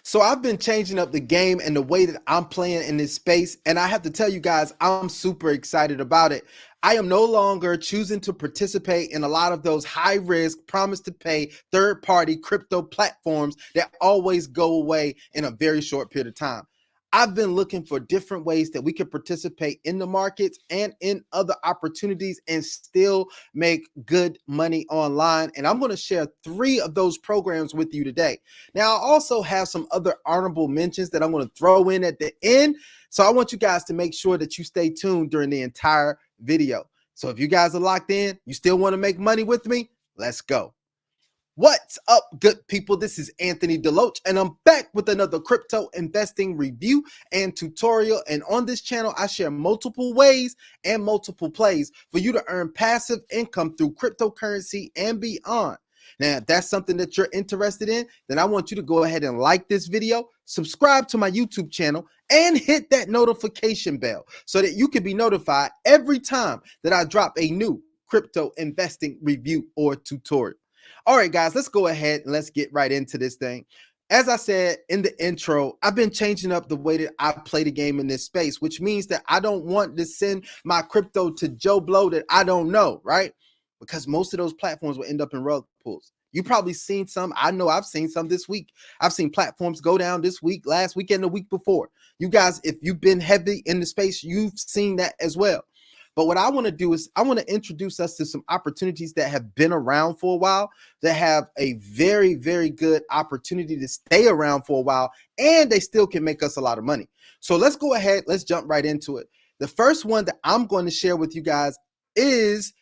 So I've been changing up the game and the way that I'm playing in this space. And I have to tell you guys, I'm super excited about it. I am no longer choosing to participate in a lot of those high risk, promise to pay third party crypto platforms that always go away in a very short period of time. I've been looking for different ways that we can participate in the markets and in other opportunities and still make good money online. And I'm going to share 3 of those programs with you today. Now, I also have some other honorable mentions that I'm going to throw in at the end. So I want you guys to make sure that you stay tuned during the entire video. So if you guys are locked in, you still want to make money with me, let's go. What's up, good people? This is Anthony Deloach, and I'm back with another crypto investing review and tutorial. And on this channel, I share multiple ways and multiple plays for you to earn passive income through cryptocurrency and beyond. Now, if that's something that you're interested in, then I want you to go ahead and like this video, subscribe to my YouTube channel, and hit that notification bell so that you can be notified every time that I drop a new crypto investing review or tutorial. All right, guys, let's go ahead and let's get right into this thing. As I said in the intro, I've been changing up the way that I play the game in this space, which means that I don't want to send my crypto to Joe Blow that I don't know, right? Because most of those platforms will end up in rug pulls. You probably seen some. I know I've seen some this week. I've seen platforms go down this week, last week, and the week before. You guys, if you've been heavy in the space, you've seen that as well. But what I want to do is I want to introduce us to some opportunities that have been around for a while, that have a very, very good opportunity to stay around for a while, and they still can make us a lot of money. So let's go ahead. Let's jump right into it. The first one that I'm going to share with you guys is,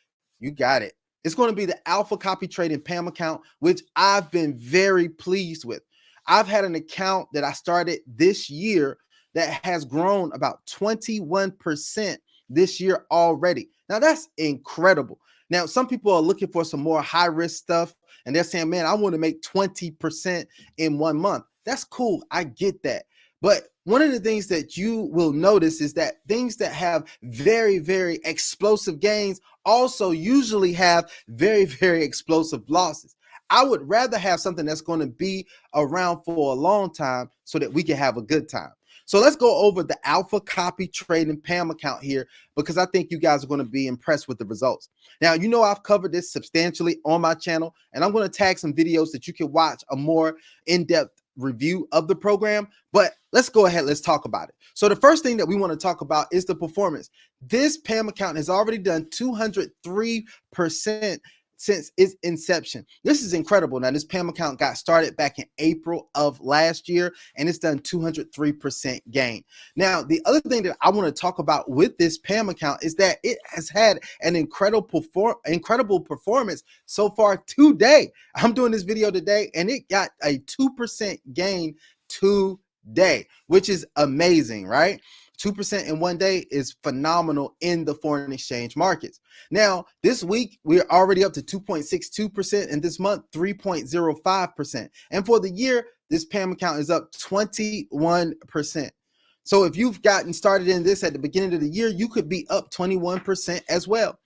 you got it. It's going to be the Alpha Copy Trading PAMM account, which I've been very pleased with. I've had an account that I started this year that has grown about 21% this year already. Now that's incredible. Now, some people are looking for some more high risk stuff and they're saying, man, I want to make 20% in 1 month. That's cool. I get that. But one of the things that you will notice is that things that have very, very explosive gains also usually have very, very explosive losses. I would rather have something that's going to be around for a long time so that we can have a good time. So let's go over the Alpha Copy Trading PAMM account here, because I think you guys are going to be impressed with the results. Now, you know I've covered this substantially on my channel, and I'm going to tag some videos that you can watch a more in-depth review of the program, but let's go ahead, let's talk about it. So the first thing that we want to talk about is the performance. This PAMM account has already done 203% since its inception. This is incredible. Now, this PAMM account got started back in April of last year, and it's done 203% gain. Now, the other thing that I want to talk about with this PAMM account is that it has had an incredible performance so far today. I'm doing this video today, and it got a 2% gain today, which is amazing, right? 2% in 1 day is phenomenal in the foreign exchange markets. Now, this week, we're already up to 2.62%, and this month, 3.05%. And for the year, this PAMM account is up 21%. So if you've gotten started in this at the beginning of the year, you could be up 21% as well.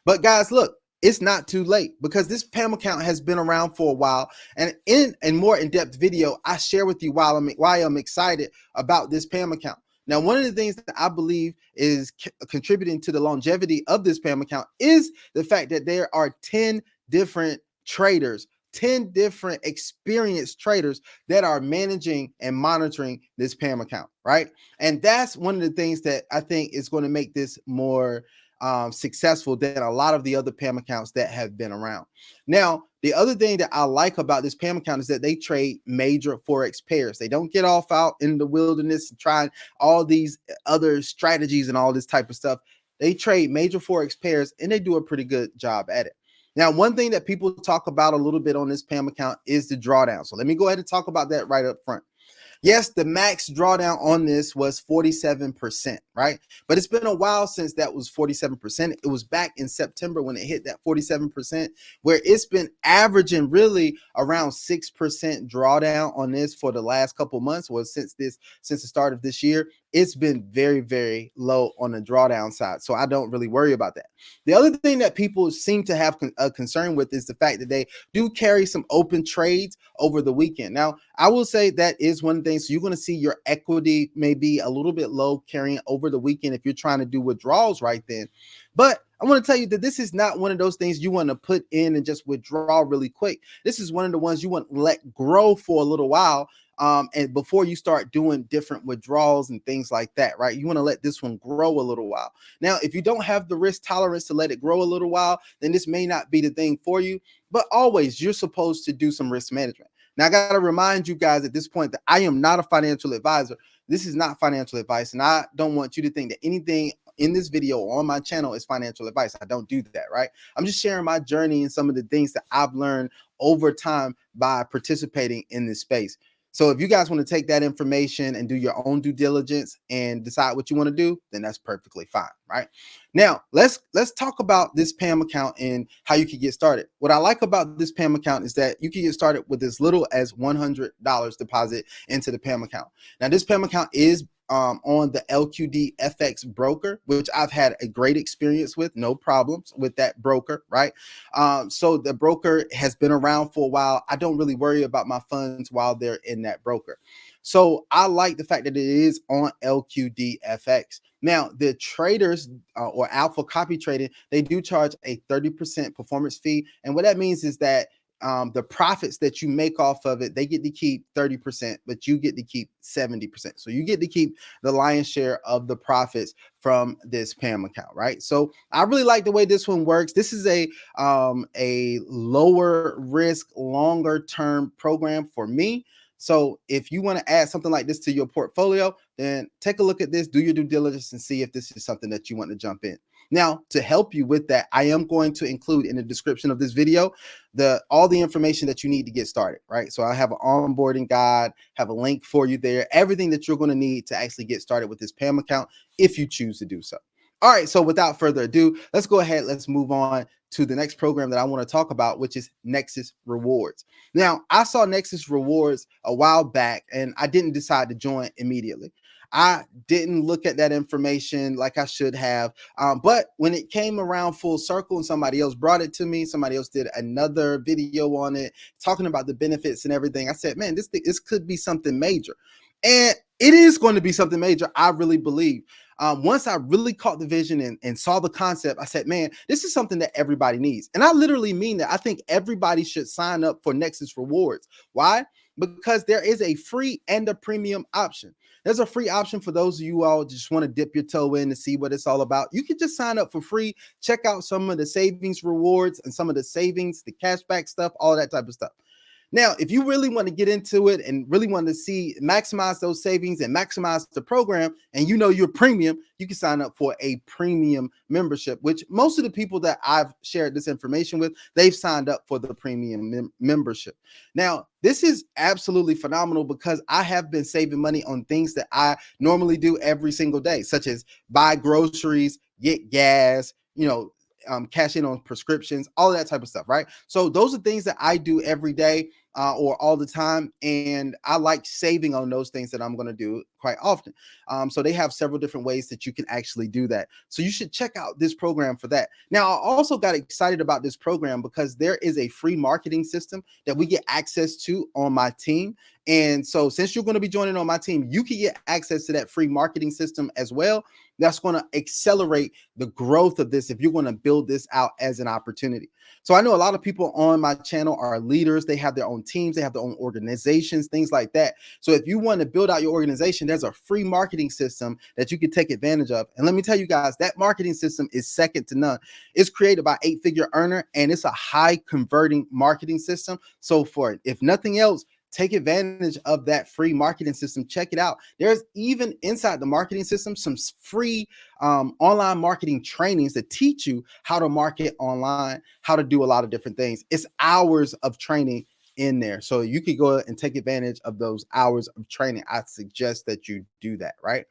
But guys, look, it's not too late, because this PAMM account has been around for a while. And in a more in-depth video, I share with you why I'm excited about this PAMM account. Now, one of the things that I believe is contributing to the longevity of this PAMM account is the fact that there are 10 different traders, 10 different experienced traders that are managing and monitoring this PAMM account, right? And that's one of the things that I think is going to make this more successful than a lot of the other PAMM accounts that have been around. Now, the other thing that I like about this PAMM account is that they trade major Forex pairs. They don't get off out in the wilderness and trying all these other strategies and all this type of stuff. They trade major Forex pairs, and they do a pretty good job at it. Now, one thing that people talk about a little bit on this PAMM account is the drawdown. So let me go ahead and talk about that right up front. Yes, the max drawdown on this was 47%, right? But it's been a while since that was 47%. It was back in September when it hit that 47%, where it's been averaging really around 6% drawdown on this for the last couple months. Well, since the start of this year, it's been very, very low on the drawdown side. So I don't really worry about that. The other thing that people seem to have a concern with is the fact that they do carry some open trades over the weekend. Now, I will say that is one thing. So you're going to see your equity may be a little bit low carrying over the weekend if you're trying to do withdrawals right then. But I want to tell you that this is not one of those things you want to put in and just withdraw really quick. This is one of the ones you want to let grow for a little while. And before you start doing different withdrawals and things like that, right? You want to let this one grow a little while. Now, if you don't have the risk tolerance to let it grow a little while, then this may not be the thing for you. But always, you're supposed to do some risk management. Now, I got to remind you guys at this point that I am not a financial advisor. This is not financial advice, and I don't want you to think that anything in this video on my channel is financial advice. I don't do that, right? I'm just sharing my journey and some of the things that I've learned over time by participating in this space. So if you guys want to take that information and do your own due diligence and decide what you want to do, then that's perfectly fine, right? Now, let's talk about this PAMM account and how you can get started. What I like about this PAMM account is that you can get started with as little as $100 deposit into the PAMM account. Now, this PAMM account is on the LQD FX broker, which I've had a great experience with, no problems with that broker, right? So the broker has been around for a while. I don't really worry about my funds while they're in that broker. So I like the fact that it is on LQD FX. Now, the traders or alpha copy trading, they do charge a 30% performance fee. And what that means is that the profits that you make off of it, they get to keep 30%, but you get to keep 70%. So you get to keep the lion's share of the profits from this PAMM account, right? So I really like the way this one works. This is a lower risk, longer term program for me. So if you want to add something like this to your portfolio, then take a look at this, do your due diligence and see if this is something that you want to jump in. Now, to help you with that, I am going to include in the description of this video all the information that you need to get started, right? So I have an onboarding guide, have a link for you there, everything that you're going to need to actually get started with this PAMM account if you choose to do so. All right, so without further ado, let's go ahead, let's move on to the next program that I want to talk about, which is Nexus Rewards. Now, I saw Nexus Rewards a while back and I didn't decide to join immediately. I didn't look at that information like I should have. But when it came around full circle and somebody else brought it to me, somebody else did another video on it, talking about the benefits and everything, I said, man, this could be something major. And it is going to be something major, I really believe. Once I really caught the vision and saw the concept, I said, man, this is something that everybody needs. And I literally mean that. I think everybody should sign up for Nexus Rewards. Why? Because there is a free and a premium option. There's a free option for those of you all just want to dip your toe in to see what it's all about. You can just sign up for free, check out some of the savings rewards and some of the savings, the cashback stuff, all that type of stuff. Now, if you really want to get into it and really want to see maximize those savings and maximize the program, and you know you're premium, you can sign up for a premium membership, which most of the people that I've shared this information with, they've signed up for the premium membership. Now, this is absolutely phenomenal because I have been saving money on things that I normally do every single day, such as buy groceries, get gas, cash in on prescriptions, all that type of stuff, right? So those are things that I do every day or all the time. And I like saving on those things that I'm going to do quite often. So they have several different ways that you can actually do that. So you should check out this program for that. Now, I also got excited about this program because there is a free marketing system that we get access to on my team. And so since you're going to be joining on my team, you can get access to that free marketing system as well. That's going to accelerate the growth of this if you're going to build this out as an opportunity. So I know a lot of people on my channel are leaders. They have their own teams. They have their own organizations, things like that. So if you want to build out your organization, there's a free marketing system that you can take advantage of. And let me tell you guys, that marketing system is second to none. It's created by 8-figure earner, and it's a high converting marketing system. So for it, if nothing else, take advantage of that free marketing system. Check it out. There's even inside the marketing system some free online marketing trainings that teach you how to market online, how to do a lot of different things. It's hours of training in there. So you could go and take advantage of those hours of training. I suggest that you do that, right?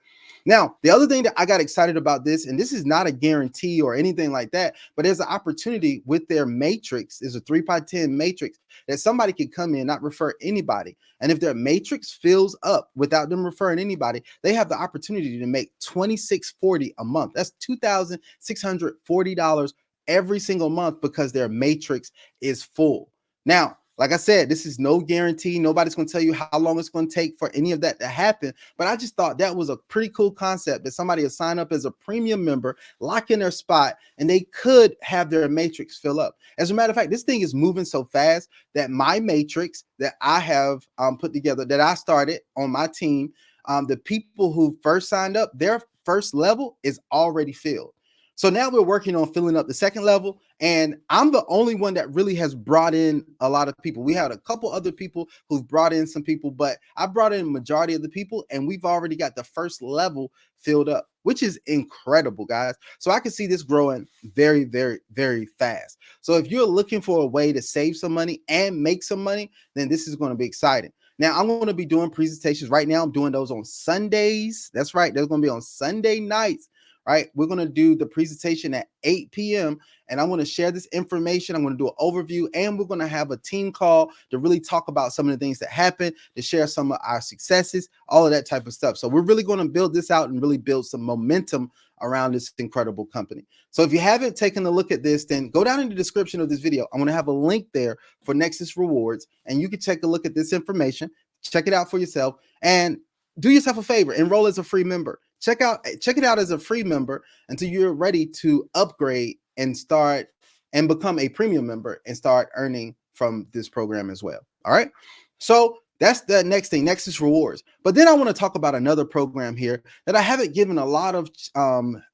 Now, the other thing that I got excited about this, and this is not a guarantee or anything like that, but there's an opportunity with their matrix. There's a 3x10 matrix that somebody can come in, not refer anybody. And if their matrix fills up without them referring anybody, they have the opportunity to make $26.40 a month. That's $2,640 every single month because their matrix is full. Now, like I said, this is no guarantee. Nobody's going to tell you how long it's going to take for any of that to happen. But I just thought that was a pretty cool concept that somebody would sign up as a premium member, lock in their spot, and they could have their matrix fill up. As a matter of fact, this thing is moving so fast that my matrix that I have put together, that I started on my team, the people who first signed up, their first level is already filled. So now we're working on filling up the second level, and I'm the only one that really has brought in a lot of people. We had a couple other people who've brought in some people, but I brought in a majority of the people, and we've already got the first level filled up, which is incredible, guys. So I can see this growing very, very, very fast. So if you're looking for a way to save some money and make some money, then this is going to be exciting. Now, I'm going to be doing presentations right now. I'm doing those on Sundays. That's right. They're going to be on Sunday nights. Right, we're going to do the presentation at 8 p.m. and I'm going to share this information. I'm going to do an overview, and we're going to have a team call to really talk about some of the things that happened, to share some of our successes, all of that type of stuff. So we're really going to build this out and really build some momentum around this incredible company. So if you haven't taken a look at this, then go down in the description of this video. I'm going to have a link there for Nexus Rewards, and you can take a look at this information, check it out for yourself, and do yourself a favor, enroll as a free member. Check it out as a free member until you're ready to upgrade and start and become a premium member and start earning from this program as well. All right. So that's the next thing, Nexus Rewards. But then I want to talk about another program here that I haven't given a lot of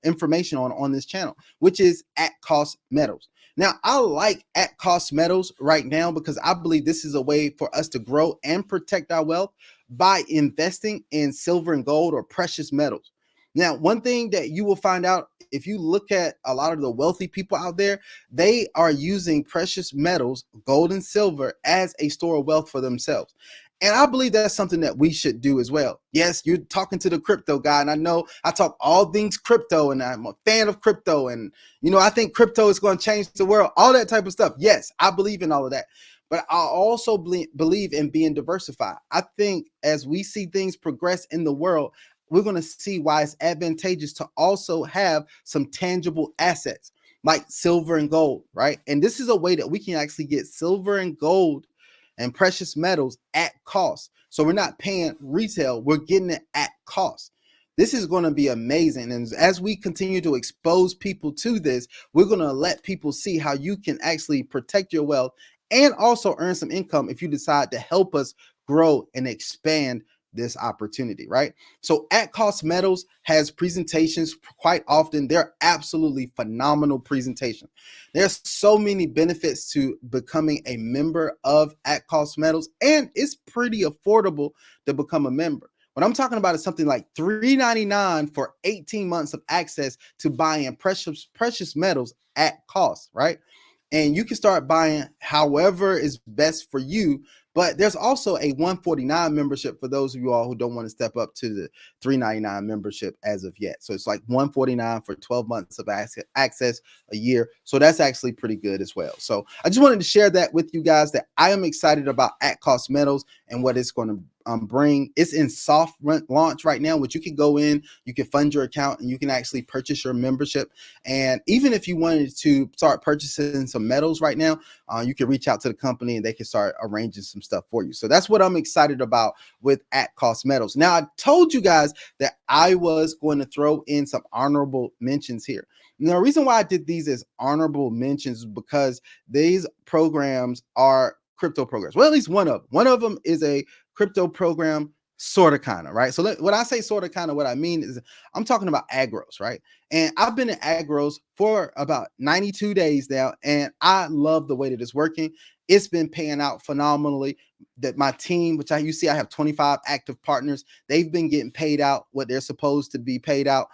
information on this channel, which is at cost metals. Now, I like at cost metals right now because I believe this is a way for us to grow and protect our wealth by investing in silver and gold or precious metals. Now, one thing that you will find out if you look at a lot of the wealthy people out there, they are using precious metals, gold and silver, as a store of wealth for themselves. And I believe that's something that we should do as well. Yes, you're talking to the crypto guy, and I know I talk all things crypto, and I'm a fan of crypto, and I think crypto is going to change the world, all that type of stuff. Yes, I believe in all of that. But I also believe in being diversified. I think as we see things progress in the world, we're going to see why it's advantageous to also have some tangible assets like silver and gold, right? And this is a way that we can actually get silver and gold and precious metals at cost. So we're not paying retail, we're getting it at cost. This is going to be amazing. And as we continue to expose people to this, we're going to let people see how you can actually protect your wealth and also earn some income if you decide to help us grow and expand this opportunity, right? So at cost metals has presentations quite often. They're absolutely phenomenal presentations. There's so many benefits to becoming a member of at cost metals, and it's pretty affordable to become a member. What I'm talking about is something like $3.99 for 18 months of access to buying precious metals at cost, right? And you can start buying however is best for you. But there's also a $149 membership for those of you all who don't want to step up to the $3.99 membership as of yet. So it's like $149 for 12 months of access a year. So that's actually pretty good as well. So I just wanted to share that with you guys, that I am excited about at cost metals and what it's going to bring. It's in soft launch right now, which you can go in, you can fund your account, and you can actually purchase your membership. And even if you wanted to start purchasing some metals right now, you can reach out to the company and they can start arranging some stuff for you. So that's what I'm excited about with at cost metals. Now, I told you guys that I was going to throw in some honorable mentions here. Now, the reason why I did these as honorable mentions is because these programs are crypto programs. Well, at least one of them. One of them is a crypto program, sort of, kind of, right? So when I say sort of, kind of, what I mean is I'm talking about agros, right? And I've been in agros for about 92 days now, and I love the way that it's working. It's been paying out phenomenally. That my team, which you see, I have 25 active partners. They've been getting paid out what they're supposed to be paid out.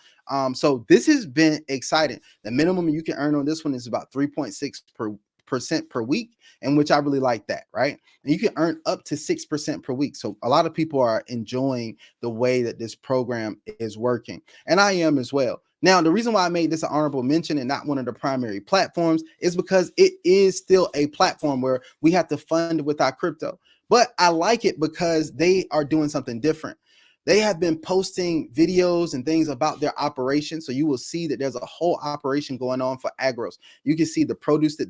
So this has been exciting. The minimum you can earn on this one is about 3.6 6% per week, and which I really like that, right? And you can earn up to 6% per week. So a lot of people are enjoying the way that this program is working, and I am as well. Now, the reason why I made this an honorable mention and not one of the primary platforms is because it is still a platform where we have to fund with our crypto. But I like it because they are doing something different. They have been posting videos and things about their operation. So you will see that there's a whole operation going on for agros. You can see the produce that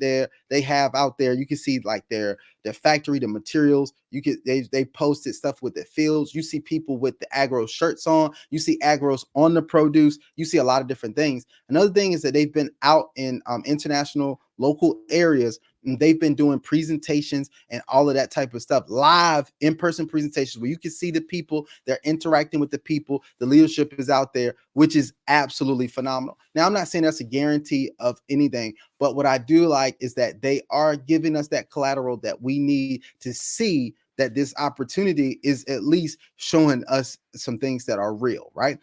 they have out there. You can see like their factory, the materials. They posted stuff with the fields. You see people with the agro shirts on. You see agros on the produce. You see a lot of different things. Another thing is that they've been out in international local areas, and they've been doing presentations and all of that type of stuff, live in-person presentations where you can see the people, they're interacting with the people, the leadership is out there, which is absolutely phenomenal. Now, I'm not saying that's a guarantee of anything, but what I do like is that they are giving us that collateral that we need to see that this opportunity is at least showing us some things that are real, right?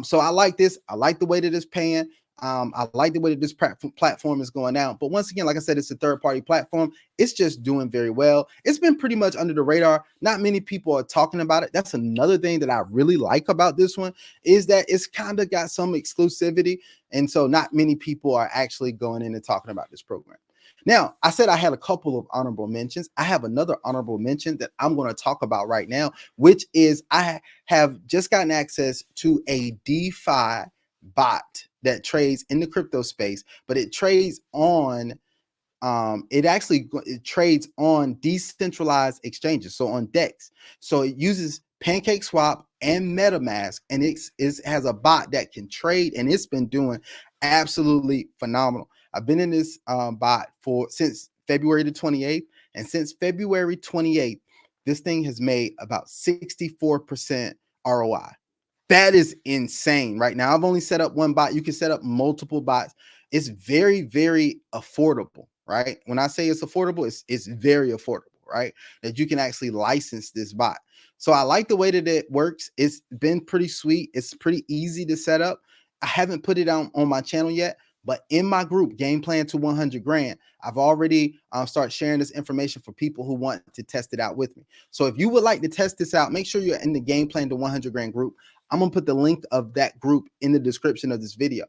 So I like this. I like the way that it's paying. I like the way that this platform is going out. But once again, like I said, it's a third-party platform. It's just doing very well. It's been pretty much under the radar. Not many people are talking about it. That's another thing that I really like about this one, is that it's kind of got some exclusivity. And so not many people are actually going in and talking about this program. Now, I said I had a couple of honorable mentions. I have another honorable mention that I'm going to talk about right now, which is I have just gotten access to a DeFi bot that trades in the crypto space, but it trades on it trades on decentralized exchanges, so on DEX. So it uses PancakeSwap and MetaMask, and it has a bot that can trade, and it's been doing absolutely phenomenal. I've been in this bot since February the 28th, and since February 28th, this thing has made about 64% ROI. That is insane. Right now, I've only set up one bot. You can set up multiple bots. It's very, very affordable, right? When I say it's affordable, it's very affordable, right? That you can actually license this bot. So I like the way that it works. It's been pretty sweet. It's pretty easy to set up. I haven't put it on my channel yet, but in my group, Game Plan to 100 Grand, I've already started sharing this information for people who want to test it out with me. So if you would like to test this out, make sure you're in the Game Plan to 100 Grand group. I'm going to put the link of that group in the description of this video.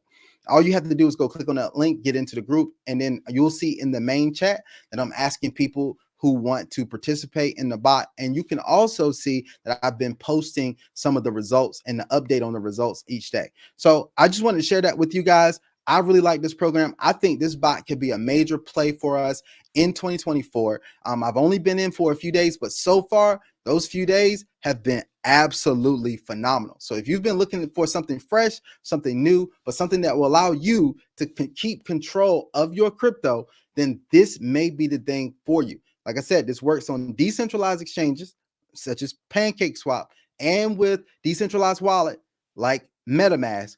All you have to do is go click on that link, get into the group, and then you'll see in the main chat that I'm asking people who want to participate in the bot. And you can also see that I've been posting some of the results and the update on the results each day. So I just wanted to share that with you guys. I really like this program. I think this bot could be a major play for us in 2024. I've only been in for a few days, but so far, those few days have been absolutely phenomenal. So if you've been looking for something fresh, something new, but something that will allow you to keep control of your crypto, then this may be the thing for you. Like I said, this works on decentralized exchanges such as PancakeSwap and with decentralized wallet like MetaMask,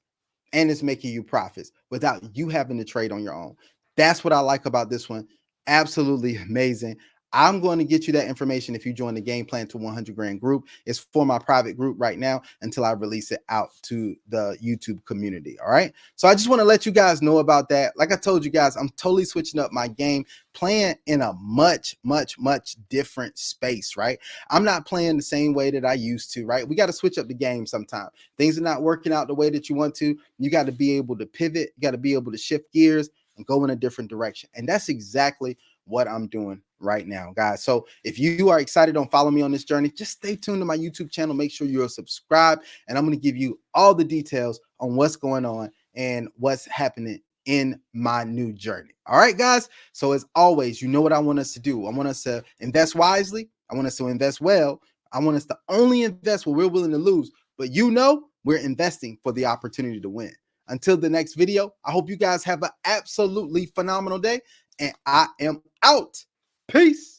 and it's making you profits without you having to trade on your own. That's what I like about this one. Absolutely amazing. I'm going to get you that information if you join the Game Plan to 100 Grand group. It's for my private group right now until I release it out to the YouTube community. All right. So I just want to let you guys know about that. Like I told you guys, I'm totally switching up my game, playing in a much, much, much different space, right? I'm not playing the same way that I used to, right? We got to switch up the game sometime. Things are not working out the way that you want to. You got to be able to pivot. You got to be able to shift gears and go in a different direction. And that's exactly what I'm doing right now, guys. So if you are excited on follow me on this journey, just stay tuned to my YouTube channel. Make sure you're subscribed, and I'm going to give you all the details on what's going on and what's happening in my new journey. All right, guys. So as always, you know what I want us to do. I want us to invest wisely. I want us to invest well. I want us to only invest where we're willing to lose. But you know, we're investing for the opportunity to win. Until the next video, I hope you guys have an absolutely phenomenal day, and I am out. Peace.